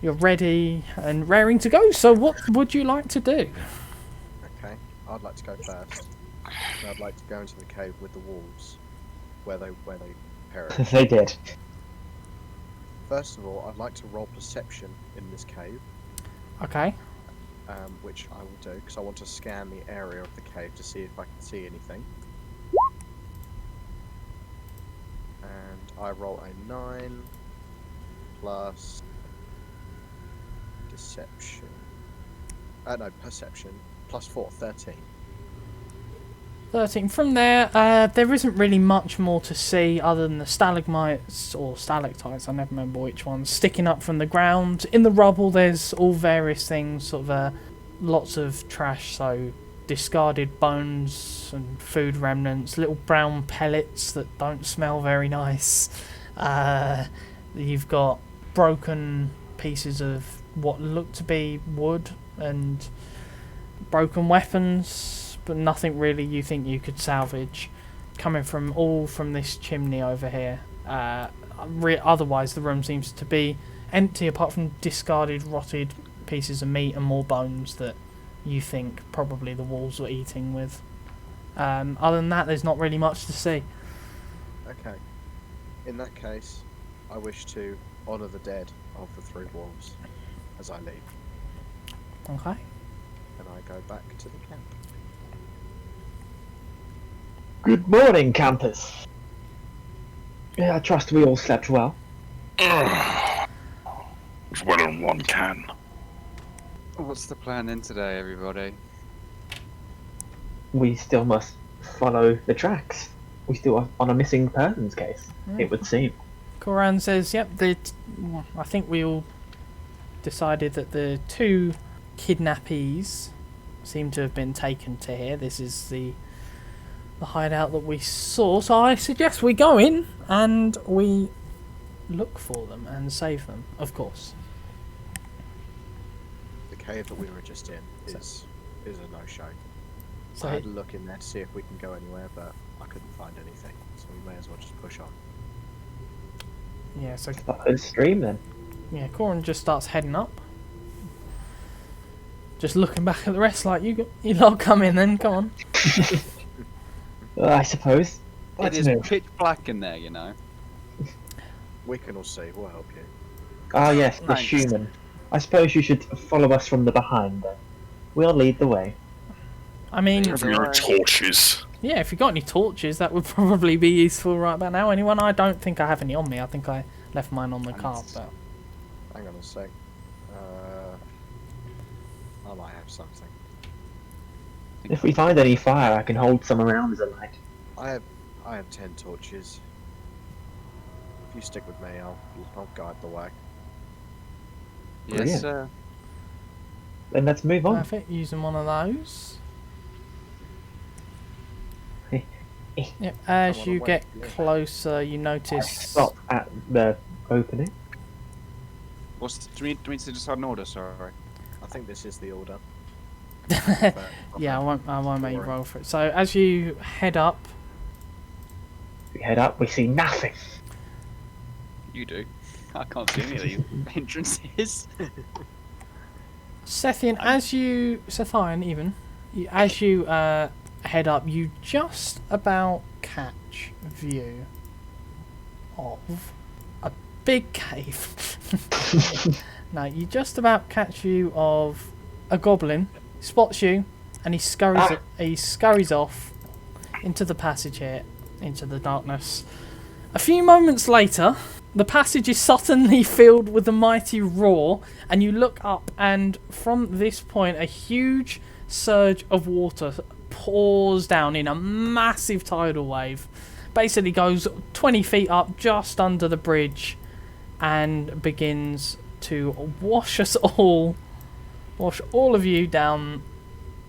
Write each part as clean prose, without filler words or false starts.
you're ready and raring to go. So what would you like to do? Okay, I'd like to go first. And I'd like to go into the cave with the wolves, where they perished. They did. First of all, I'd like to roll perception in this cave, Okay. which I will do because I want to scan the area of the cave to see if I can see anything. And I roll a 9 plus deception. No, perception plus 4, 13. 13. From there, there isn't really much more to see other than the stalagmites or stalactites, I never remember which ones, sticking up from the ground. In the rubble, there's all various things, sort of lots of trash, so discarded bones and food remnants, little brown pellets that don't smell very nice. You've got broken pieces of what look to be wood and broken weapons, but nothing really you think you could salvage coming from this chimney over here. Otherwise the room seems to be empty apart from discarded, rotted pieces of meat and more bones that you think probably the wolves were eating with. Other than that, there's not really much to see. Okay. In that case, I wish to honour the dead of the 3 wolves as I leave. Okay. And I go back to the camp. Good morning, campers. Yeah, I trust we all slept well. As well as one can. What's the plan then today, everybody? We still must follow the tracks. We still are on a missing persons case, it would seem. Koran says, yep, I think we all decided that the 2 kidnappees seem to have been taken to here. This is the hideout that we saw, so I suggest we go in and we look for them and save them, of course. The cave that we were just in is a no-show. So I had a look in there to see if we can go anywhere, but I couldn't find anything, so we may as well just push on. yeah, so Follow the stream then. yeah, Koran just starts heading up. Just looking back at the rest like, you lot come in then, come on. I suppose. It Let's is move. pitch black in there, you know. We can all see, we'll help you. Ah yes, the Thanks. human. I suppose you should follow us from the behind then. We'll lead the way. I mean, Have your torches. yeah, if you got any torches, that would probably be useful right about now. Anyone? I don't think I have any on me. I think I left mine on the cart, but... Hang on a sec. I might have something. If we find any fire, I can hold some around as a light. I have 10 torches. If you stick with me, I'll guide the way. Yes, Brilliant. sir. Then let's move on. Perfect, using one of those. Yep, as wanna you wait get for you. closer, you notice... Stop at the opening. Do we need to decide an order, sorry? I think this is the order. Yeah, I won't make you roll for it. So as you head up, We head up, we see nothing. You do. I can't see any of these entrances. Sethian, Sethian even, as you head up, you just about catch view of a big cave. No, you just about catch view of a goblin, spots you, and he scurries off into the passage here, into the darkness. A few moments later, the passage is suddenly filled with a mighty roar, and you look up, and from this point, a huge surge of water pours down in a massive tidal wave. Basically goes 20 feet up just under the bridge and begins to wash all of you down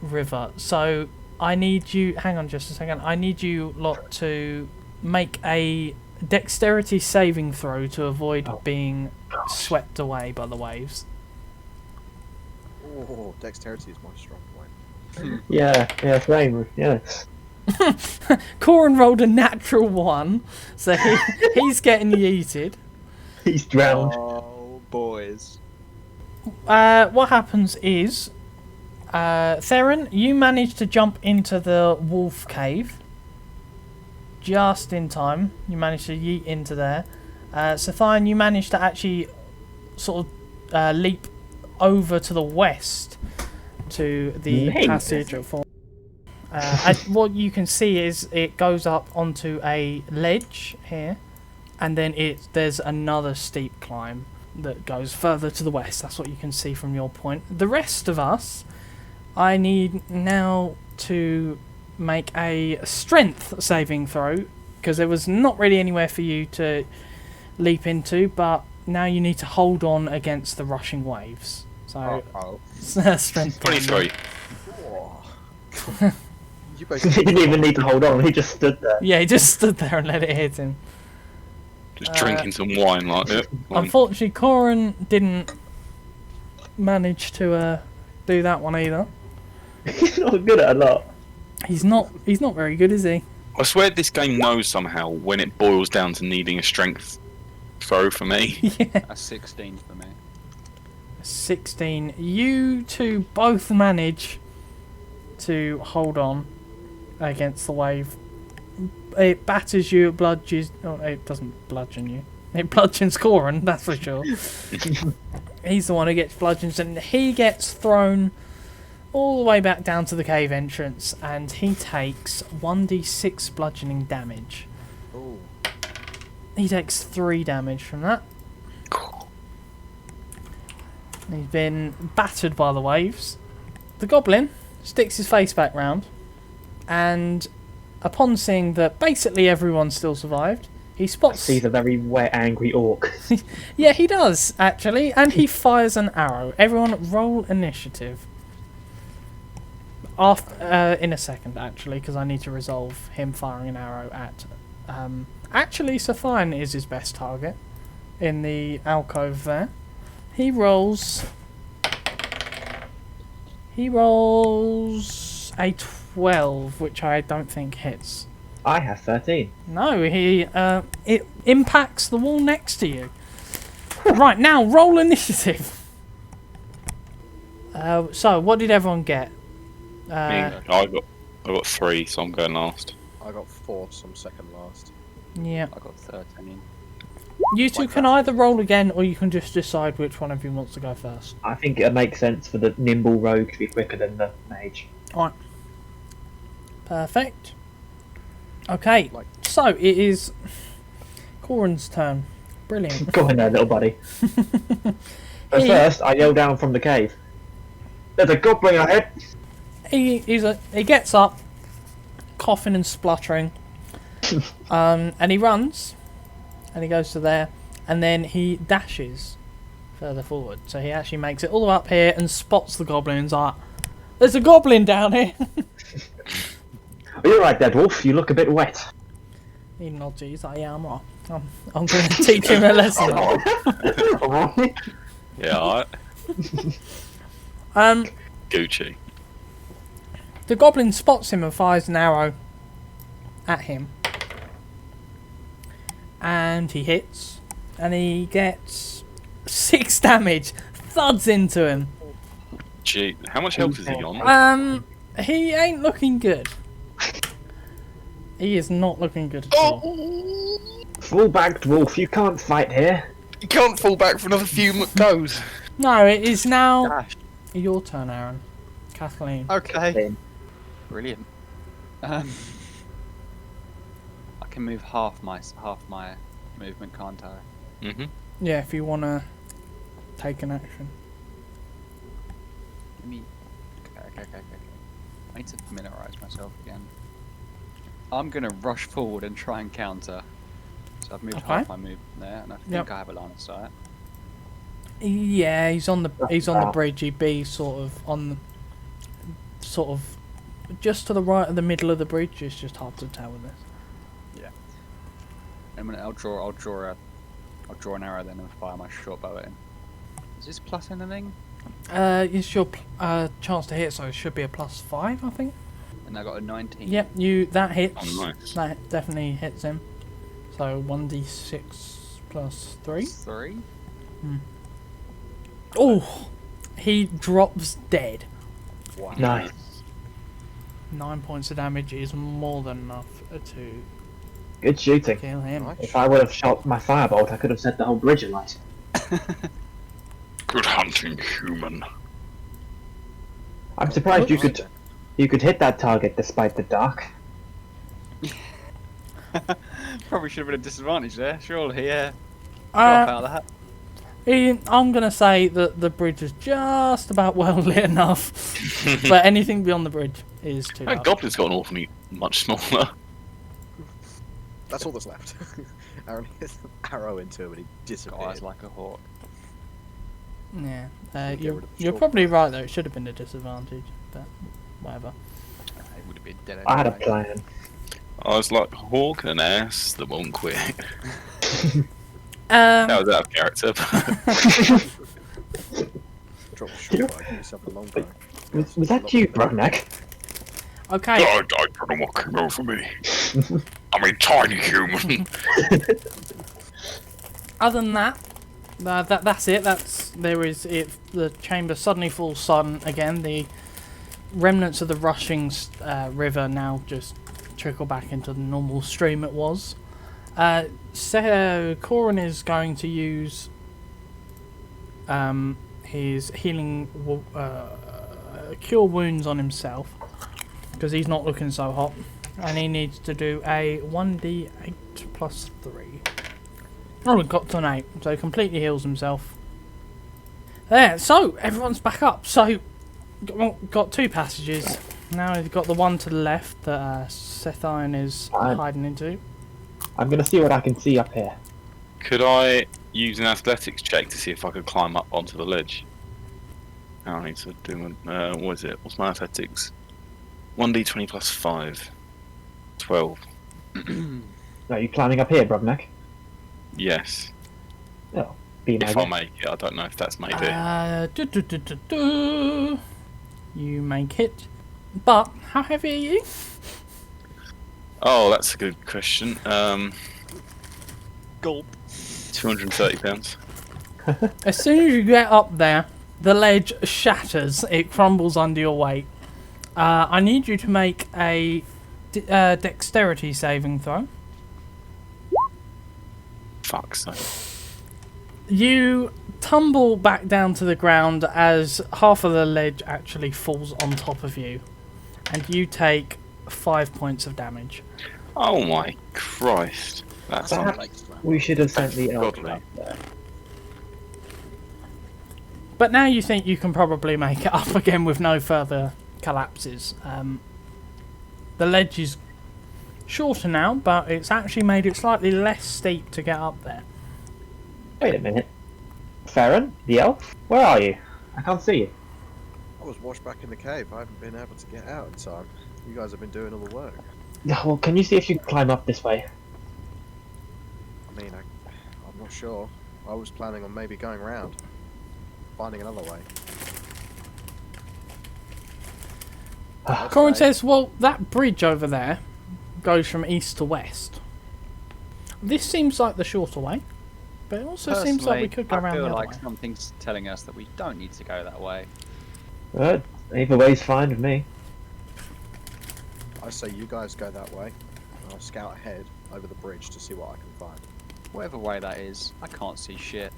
river. So I need you, hang on just a second, I need you lot to make a dexterity saving throw to avoid being swept away by the waves. Oh, dexterity is my strong point. Yeah, same. Yes. Corin rolled a natural 1, so he's getting yeeted. He's drowned. Oh, boys. what happens is, Theron, you manage to jump into the wolf cave. Just in time. You manage to yeet into there. Sathian, you manage to actually sort of leap over to the west to the Nice. passage of Form. What you can see is it goes up onto a ledge here, and then there's another steep climb that goes further to the west. That's what you can see from your point. The rest of us, I need now to make a strength saving throw, because there was not really anywhere for you to leap into, but now you need to hold on against the rushing waves. So, strength 23. Whoa. You He basically didn't even need to hold on, he just stood there. Yeah, he just stood there and let it hit him. Just drinking some wine like that. Unfortunately, Corin didn't manage to do that one either. He's not good at a lot. He's not very good, is he? I swear this game knows somehow when it boils down to needing a strength throw for me. Yeah. A 16 for me. 16. You two both manage to hold on against the wave. It batters you, it bludgeons... Oh, it doesn't bludgeon you. It bludgeons Corin, that's for sure. He's the one who gets bludgeoned, and he gets thrown all the way back down to the cave entrance, and he takes 1d6 bludgeoning damage. Ooh. He takes 3 damage from that. He's been battered by the waves. The goblin sticks his face back round, and upon seeing that basically everyone still survived, he spots... Sees a very wet, angry orc. Yeah, he does, actually, and he fires an arrow. Everyone roll initiative. In a second, actually, because I need to resolve him firing an arrow at... actually, Sathian is his best target in the alcove there. He rolls a 12, which I don't think hits. I have 13. No, it impacts the wall next to you. Right, now roll initiative. So, what did everyone get? I got 3, so I'm going last. I got 4, so I'm second last. Yeah. I got 13. You two can either roll again, or you can just decide which one of you wants to go first. I think it makes sense for the nimble rogue to be quicker than the mage. Alright. Perfect. Okay, Like- so it is Corin's turn. Brilliant. Go in there, little buddy. But He- first, I yell down from the cave. There's a goblin ahead! He gets up, coughing and spluttering, and he runs, and he goes to there, and then he dashes further forward. So he actually makes it all the way up here and spots the goblin and is like, "There's a goblin down here." Are you alright, Dead Wolf? You look a bit wet. He nods. He's like, "Yeah, I'm right. I'm going to teach him a lesson." Yeah, alright. Gucci. The goblin spots him and fires an arrow at him. And he hits. And he gets 6 damage. Thuds into him. Gee, how much health is he on? He ain't looking good. He is not looking good at all. Full-backed wolf, you can't fight here. You can't fall back for another few goes. No, it is now Dash. your turn, Aaron. Kathleen. Okay. Brilliant. I can move half my movement, can't I? Mm-hmm. Yeah, if you want to take an action. Let me. Okay. I need to familiarise myself again. I'm gonna rush forward and try and counter. So I've moved Okay. half my movement there, and I think Yep. I have a line of sight. Yeah, he's on the bridge. He'd be sort of just to the right of the middle of the bridge. It's just hard to tell with this. I'll draw an arrow then and fire my short bow at him. Is this plus anything? It's your chance to hit, so it should be a +5, I think. And I got a 19. Yep, that hits. Oh, nice. That definitely hits him. So 1d6 +3. 3. Oh, he drops dead. Wow. Nice. 9 points of damage is more than enough to Good shooting. kill him. Nice. If I would have shot my firebolt, I could have set the whole bridge alight. Good hunting, human. I'm surprised you Good. could hit that target despite the dark. Probably should have been a disadvantage there. Surely, yeah. Uh, Drop out of that. I'm gonna say that the bridge is just about well lit enough, but anything beyond the bridge is too That dark. goblin's gotten awfully much smaller. That's all that's left. Aaron hits an arrow into him and he disappeared. Guys like a hawk. Yeah, Get you're rid of the you're short probably right though. It should have been a disadvantage, but whatever. It would have been dead I had a anyway. plan. I was like a hawk and an ass that won't quit. That was out of character. Drop a short bow, give yourself a long bow. Was that you, Brognac? Okay. I don't know what came over me. I'm a tiny human. Other than that, that's it. The chamber suddenly falls silent again. The remnants of the rushing river now just trickle back into the normal stream it was. So Corin is going to use his healing cure wounds on himself because he's not looking so hot, and he needs to do a 1d8 plus 3. Oh, we've got to an 8, so he completely heals himself. There, so everyone's back up. So got 2 passages. Now we've got the one to the left that Sethion is Fine. hiding into. I'm gonna see what I can see up here. Could I use an athletics check to see if I could climb up onto the ledge? I need to do what is it? What's my athletics? 1d20 plus 5. 12. Are you climbing up here, Brognac? Yes. No. Be my If I guest. make it, I don't know if that's maybe. You make it. But how heavy are you? Oh, that's a good question. Gulp. 230 pounds. As soon as you get up there, the ledge shatters. It crumbles under your weight. I need you to make a dexterity saving throw. Fuck's sake. You tumble back down to the ground as half of the ledge actually falls on top of you, and you take 5 points of damage. Oh my Christ. That's Perhaps we should have sent the elf Godly. up there. But now you think you can probably make it up again with no further collapses. The ledge is shorter now, but it's actually made it slightly less steep to get up there. Wait a minute. Farron, the elf? Where are you? I can't see you. I was washed back in the cave. I haven't been able to get out in time. You guys have been doing all the work. Well, can you see if you can climb up this way? I mean, I'm not sure. I was planning on maybe going round, finding another way. Corin Okay. says, well, that bridge over there goes from east to west. This seems like the shorter way, but it also seems like we could go I around the feel other like way. something's telling us that we don't need to go that way. Either way's fine with me. I say you guys go that way, and I'll scout ahead over the bridge to see what I can find. Whatever way that is, I can't see shit.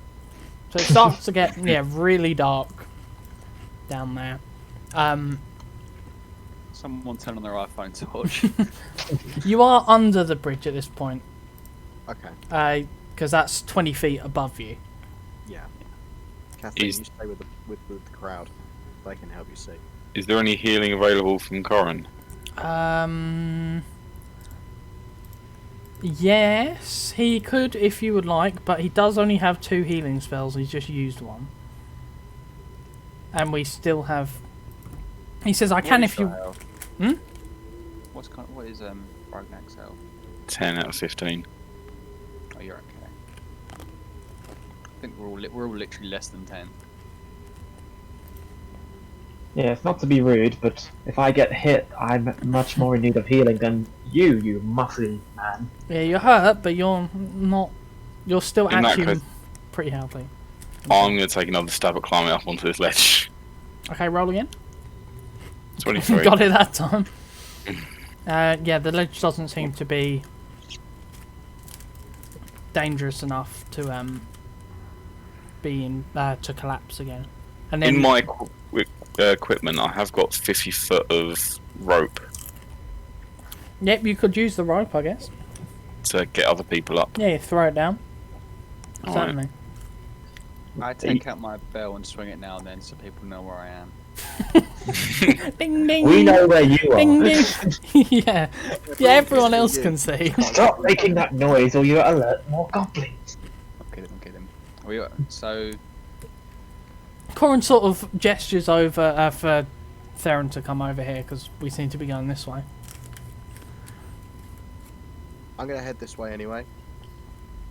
So it starts to get really dark down there. Someone turn on their iPhone torch. You are under the bridge at this point, Okay. because that's 20 feet above you. Yeah. Kathleen, Is- you stay with the crowd. They can help you see. Is there any healing available from Corin? Yes, he could if you would like, but he does only have 2 healing spells. He's just used one. And we still have... He says, I can if you... Hmm? What is Brognak's health? 10 out of 15. Oh, you're okay. I think we're all literally less than 10. Yeah, it's not to be rude, but if I get hit, I'm much more in need of healing than you muscly man. Yeah, you're hurt, but you're not... You're still In that actually case- pretty healthy. I'm going to take another stab at climbing up onto this ledge. Okay, roll again. 23. Got it that time. Yeah, the ledge doesn't seem to be dangerous enough to to collapse again. And then In my equipment, I have got 50 foot of rope yep, you could use the rope, I guess. to get other people up. Yeah, you throw it down. All right. Certainly. I take out my bell and swing it now and then so people know where I am. Ding ding. We know where you are. Ding ding. Yeah, yeah. Everyone else can see. Stop making that noise or you'll alert more goblins. I'm kidding. So, Corin sort of gestures over for Theron to come over here because we seem to be going this way. I'm gonna head this way anyway.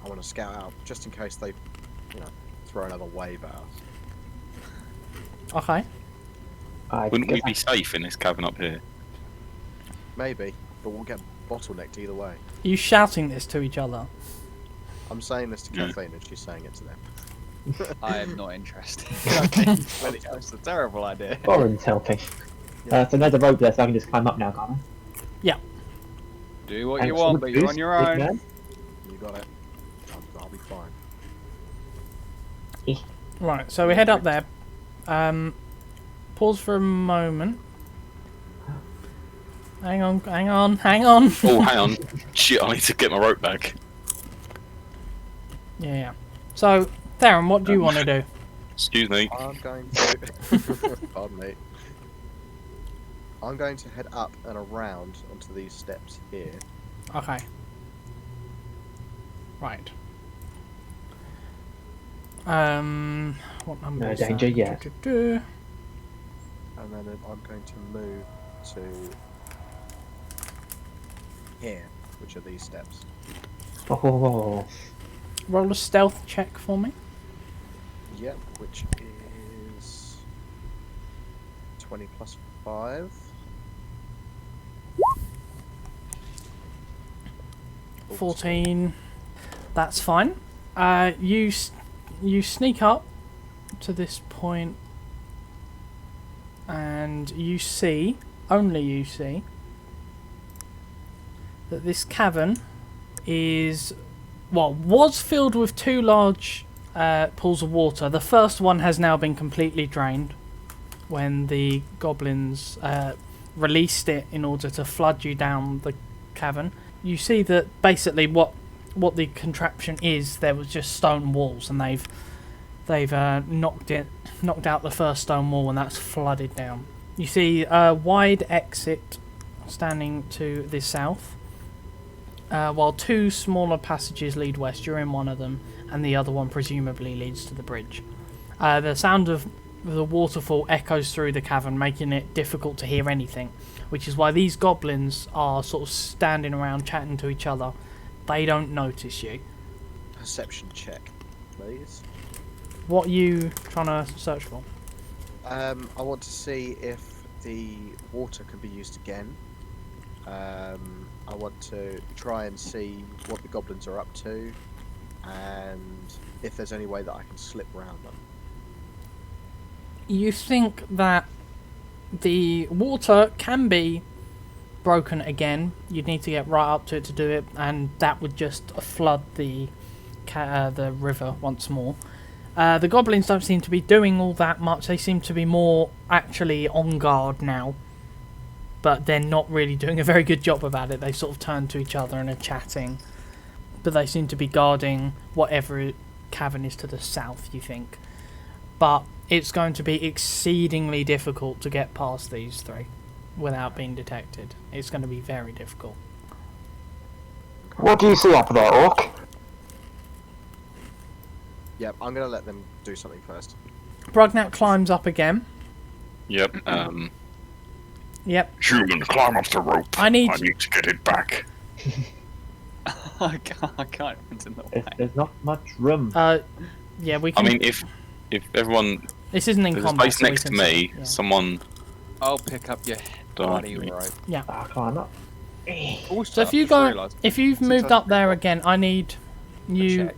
I want to scout out just in case they, throw another wave at us. Okay. Wouldn't we be safe in this cavern up here? Maybe, but we'll get bottlenecked either way. Are you shouting this to each other? I'm saying this to Yeah. Kathleen and she's saying it to them. I am not interested. Well, That's a terrible idea. Corin's helping. So there's a rope there, so I can just climb up now, can't I? Do what Thanks you for want, the but you're on boost, your big own. man. You got it. I'll be fine. Right. So we head up there. Pause for a moment. Hang on. Oh, hang on. Shit, I need to get my rope back. Yeah. So, Theron, what do you want to do? Excuse me. I'm going to. Pardon me. I'm going to head up and around onto these steps here. Okay. Right. What number No is danger that? yet. Do-do-do. And then I'm going to move to here, which are these steps. Oh, Roll a stealth check for me. Yep, which is 20 plus 5. 14. That's fine. You sneak up to this point, and you see, only you see, that this cavern was filled with two large pools of water. The first one has now been completely drained when the goblins released it in order to flood you down the cavern. You see that basically what the contraption is, there was just stone walls, and they've knocked out the first stone wall, and that's flooded down. You see a wide exit standing to the south, while two smaller passages lead west. You're in one of them, and the other one presumably leads to the bridge. The sound of the waterfall echoes through the cavern, making it difficult to hear anything, which is why these goblins are sort of standing around chatting to each other. They don't notice you. Perception check, please. What are you trying to search for? I want to see if the water can be used again. I want to try and see what the goblins are up to, and if there's any way that I can slip round them. You think that the water can be broken again. You'd need to get right up to it to do it, and that would just flood the river once more. The goblins don't seem to be doing all that much. They seem to be more actually on guard now, but they're not really doing a very good job about it. They sort of turn to each other and are chatting, but they seem to be guarding whatever cavern is to the south, you think. But it's going to be exceedingly difficult to get past these three without being detected. It's going to be very difficult. what do you see up there, Orc? Yep, I'm going to let them do something first. Brugnac climbs up again. Yep. Yep. Human, climb up the rope. I need to get it back. I can't. It's in the way. There's not much room. Yeah, we I can. mean, if everyone, this isn't in there's a combat. space so we next to can me, yeah. someone. I'll pick up your bloody me. rope. I climb up. So if you've moved up there again, I need you Check.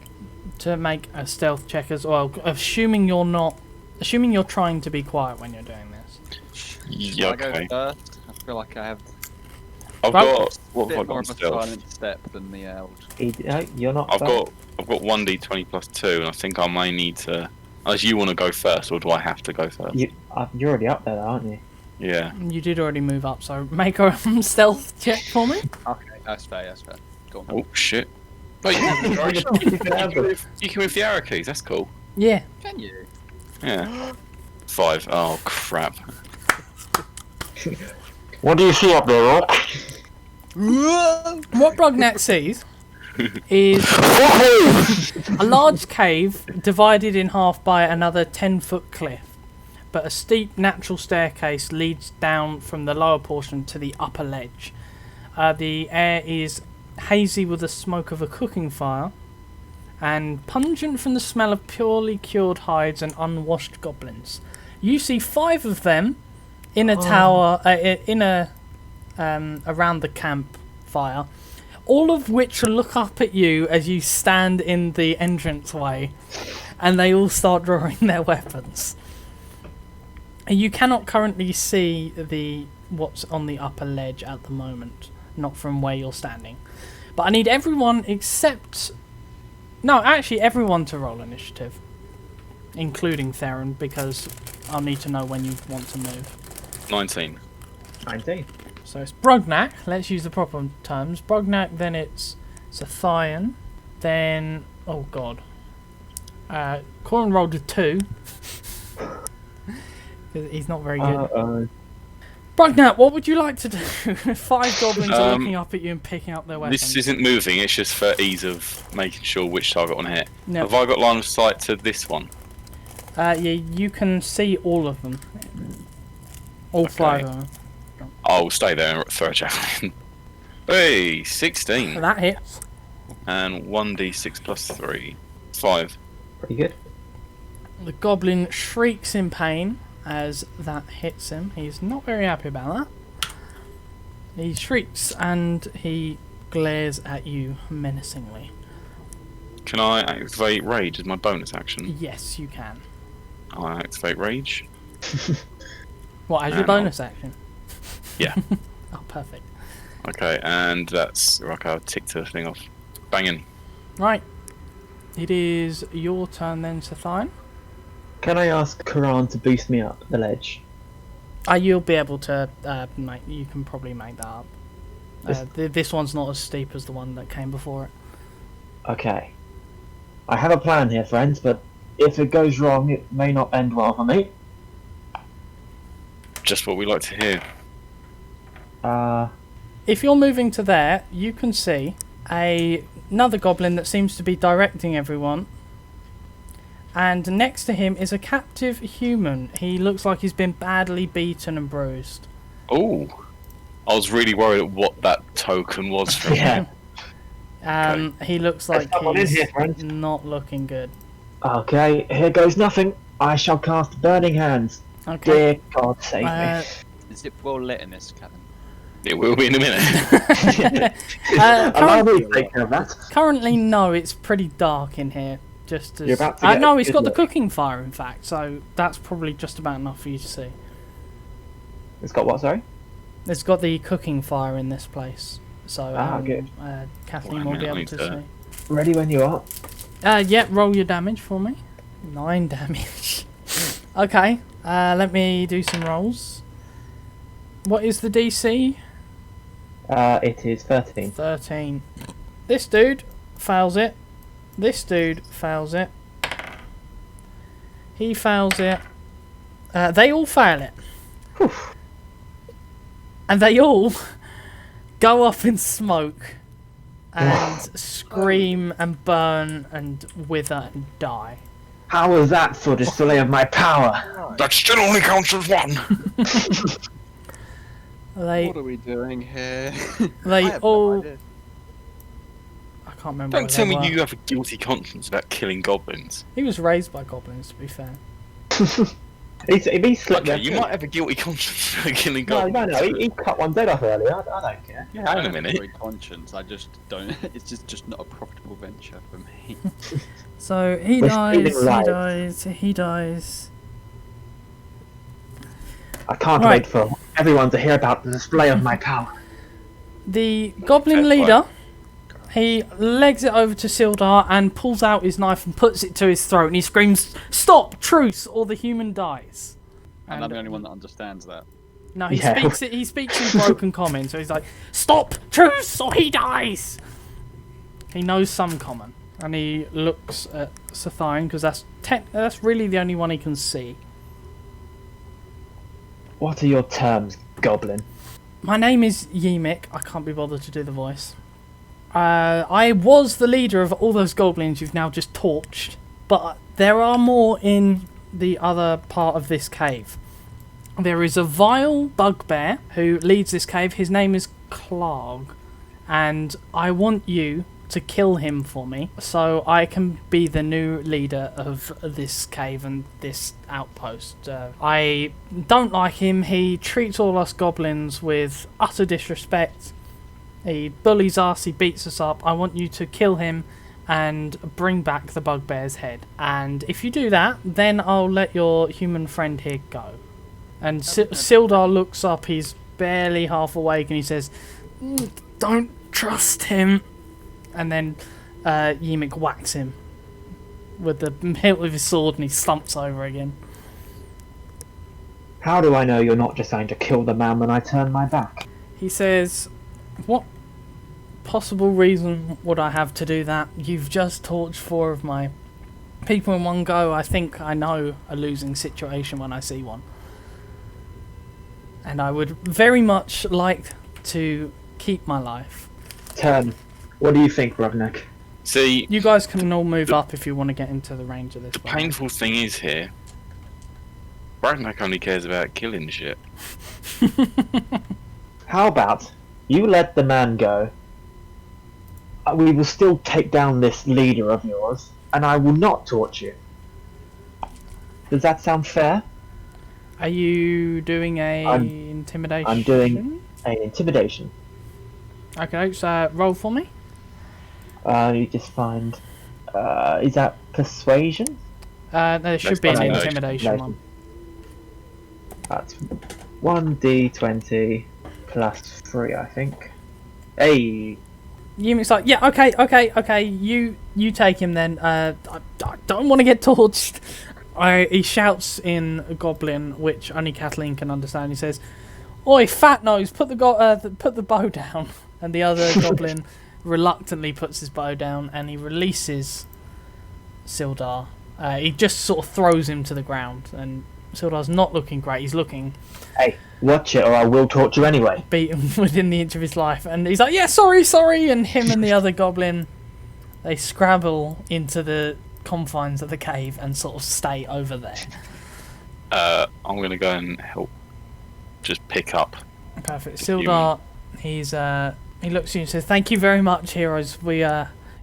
to make a stealth check as well. Assuming you're not Assuming you're trying to be quiet when you're doing this. Yeah, I go okay. first. I feel like I have I've Right. got what a have I bit got more on of a stealth? silent step than the old. You're not. I've got 1d20 plus 2, and I think I may need to. Unless you want to go first, or do I have to go first? You're already up there, aren't you? Yeah. You did already move up, so make a stealth check for me. Okay, that's fair. That's fair. Go on. Oh shit. Oh, you can move the arrow keys. That's cool. Yeah. Can you? Yeah. 5. Oh crap. What do you see up there, Rock? What Brugnac sees is a large cave divided in half by another 10-foot cliff, but a steep natural staircase leads down from the lower portion to the upper ledge. The air is hazy with the smoke of a cooking fire, and pungent from the smell of purely cured hides and unwashed goblins. You see 5 of them in a tower, around the campfire, all of which look up at you as you stand in the entranceway, and they all start drawing their weapons. You cannot currently see what's on the upper ledge at the moment, not from where you're standing. But I need everyone except... No, actually everyone to roll initiative, including Theron, because I'll need to know when you want to move. 19. 19. So it's Brugnac, let's use the proper terms. Brugnac, then it's Sathian, then... Oh god. Corin rolled a 2. He's not very good. Brugnac, what would you like to do? 5 goblins are looking up at you and picking up their weapons. This isn't moving, it's just for ease of making sure which target I want to hit. No. Have I got line of sight to this one? Yeah, you can see all of them. All 5 of them. I'll stay there and throw a javelin. Hey, 16. That hits. And 1d6 plus 3. 5. Pretty good. The goblin shrieks in pain as that hits him. He's not very happy about that. He shrieks and he glares at you menacingly. Can I activate Rage as my bonus action? Yes, you can. I activate Rage. What, as your And bonus action? Yeah. Oh, perfect. Okay, and that's... Okay, I'll tick the thing off. Banging. Right. It is your turn then, Sathian. Can I ask Karan to boost me up the ledge? You'll be able to you can probably make that up. This one's not as steep as the one that came before it. Okay. I have a plan here, friends, but if it goes wrong, it may not end well for me. Just what we like to hear. If you're moving to there, you can see another goblin that seems to be directing everyone. And next to him is a captive human. He looks like he's been badly beaten and bruised. Oh, I was really worried at what that token was for. Yeah. He looks like someone in he's here, friend. not looking good. Okay, here goes nothing. I shall cast Burning Hands. Okay. Dear God, save me. Is it well lit in this cabin? It will be in a minute. Allow me to take care of that. Currently, no, it's pretty dark in here. Just as You're about to get no, a it's good got the look. cooking fire, in fact, so that's probably just about enough for you to see. It's got what, sorry? It's got the cooking fire in this place, so good. Kathleen Well, will be I able need to to- see. Ready when you are. Yeah, roll your damage for me. 9 damage. Okay, let me do some rolls. What is the DC? It is 13. 13. This dude fails it. This dude fails it. He fails it. They all fail it. Whew. And they all go up in smoke and scream and burn and wither and die. How was that for display of my power? That still only counts as 1. They What are we doing here? they I have all no idea. I can't remember. Don't what tell they me were. you have a guilty conscience about killing goblins. He was raised by goblins, to be fair. He slipped Okay, there you too. might have a guilty conscience about killing No, goblins. he cut one dead off earlier. I don't care. Yeah, hang on a have minute. great conscience. I just don't. It's just not a profitable venture for me. So he We're dies, stealing he lives. dies, he dies. I can't Right. wait for everyone to hear about the display of my power. The goblin Fair play. leader, he legs it over to Sildar and pulls out his knife and puts it to his throat, and he screams, "Stop! Truce, or the human dies." And I'm the only one that understands that. No, he Yeah. speaks it. He speaks in broken common, so he's like, "Stop! Truce, or he dies." He knows some common, and he looks at Sathian because that's really the only one he can see. What are your terms, goblin? My name is Ymik. I can't be bothered to do the voice. I was the leader of all those goblins you've now just torched, but there are more in the other part of this cave. There is a vile bugbear who leads this cave. His name is Clark, and I want you to kill him for me so I can be the new leader of this cave and this outpost. I don't like him. He treats all us goblins with utter disrespect. He bullies us, he beats us up. I want you to kill him and bring back the bugbear's head. And if you do that, then I'll let your human friend here go. And Sildar looks up, he's barely half awake, and he says, "Don't trust him." And then Ymik whacks him with the hilt of his sword, and he slumps over again. How do I know you're not just going to kill the man when I turn my back? He says, "What possible reason would I have to do that? You've just torched 4 of my people in one go. I think I know a losing situation when I see one. And I would very much like to keep my life." Turn. What do you think, Rovnak? See, You guys can all move up if you want to get into the range of this. the by the way. painful thing is here, Ragnak only cares about killing shit. How about you let the man go? We will still take down this leader of yours, and I will not torture you. Does that sound fair? Are you doing a intimidation? I'm doing an intimidation. Okay, so roll for me. You just find. Is that persuasion? There should be an Intimidation. intimidation one. That's 1d20 plus 3, I think. Hey, Yumik's like, "Yeah, okay. You take him then. I don't want to get torched." He shouts in a goblin, which only Kathleen can understand. He says, "Oi, fat nose, put the bow down." And the other goblin reluctantly puts his bow down, and he releases Sildar. He just sort of throws him to the ground, and Sildar's not looking great. He's looking hey, watch it or I will torture you anyway. beaten within the inch of his life. And he's like, "Yeah, sorry." And him and the other goblin, they scrabble into the confines of the cave and sort of stay over there. I'm gonna go and help, just pick up. Perfect. The Sildar, he looks at you and says, "Thank you very much, heroes. He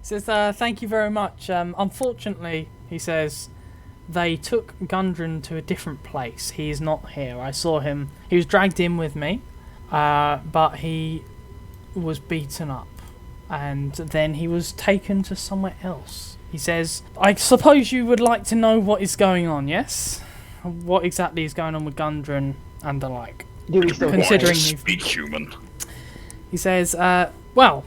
says, "Thank you very much. Unfortunately," he says, "they took Gundren to a different place. He is not here. I saw him. He was dragged in with me, but he was beaten up, and then he was taken to somewhere else." He says, "I suppose you would like to know what is going on, yes? What exactly is going on with Gundren and the like?" Do we still Considering Why you've- speak human. He says, well,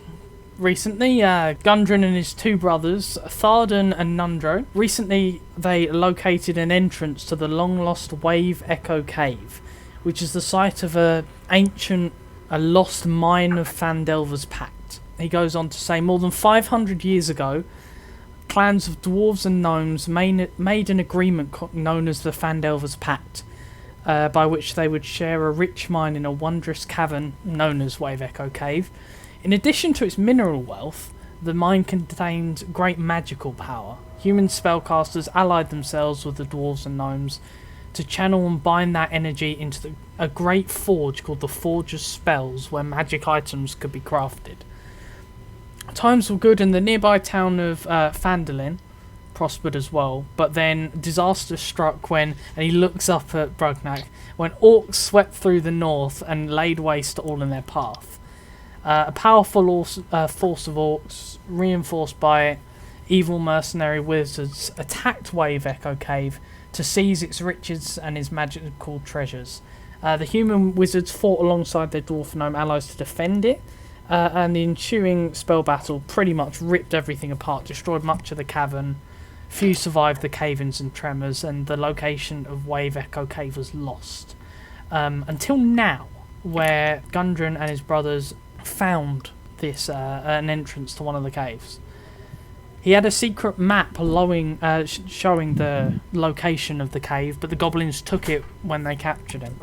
recently, Gundren and his 2 brothers, Thardan and Nundro, recently they located an entrance to the long-lost Wave Echo Cave, which is the site of a lost mine of Phandelver's Pact. He goes on to say, more than 500 years ago, clans of dwarves and gnomes made an agreement known as the Phandelver's Pact, by which they would share a rich mine in a wondrous cavern known as Wave Echo Cave. In addition to its mineral wealth, the mine contained great magical power. Human spellcasters allied themselves with the dwarves and gnomes to channel and bind that energy into a great forge called the Forge's Spells, where magic items could be crafted. Times were good, and the nearby town of Phandelver prospered as well, but then disaster struck when, and he looks up at Brugnac, when orcs swept through the north and laid waste to all in their path. A powerful force of orcs, reinforced by evil mercenary wizards, attacked Wave Echo Cave to seize its riches and its magical treasures. The human wizards fought alongside their dwarf gnome allies to defend it, and the ensuing spell battle pretty much ripped everything apart, destroyed much of the cavern. Few survived the cave-ins and tremors, and the location of Wave Echo Cave was lost. Until now, where Gundren and his brothers found this an entrance to one of the caves. He had a secret map showing the location of the cave, but the goblins took it when they captured him.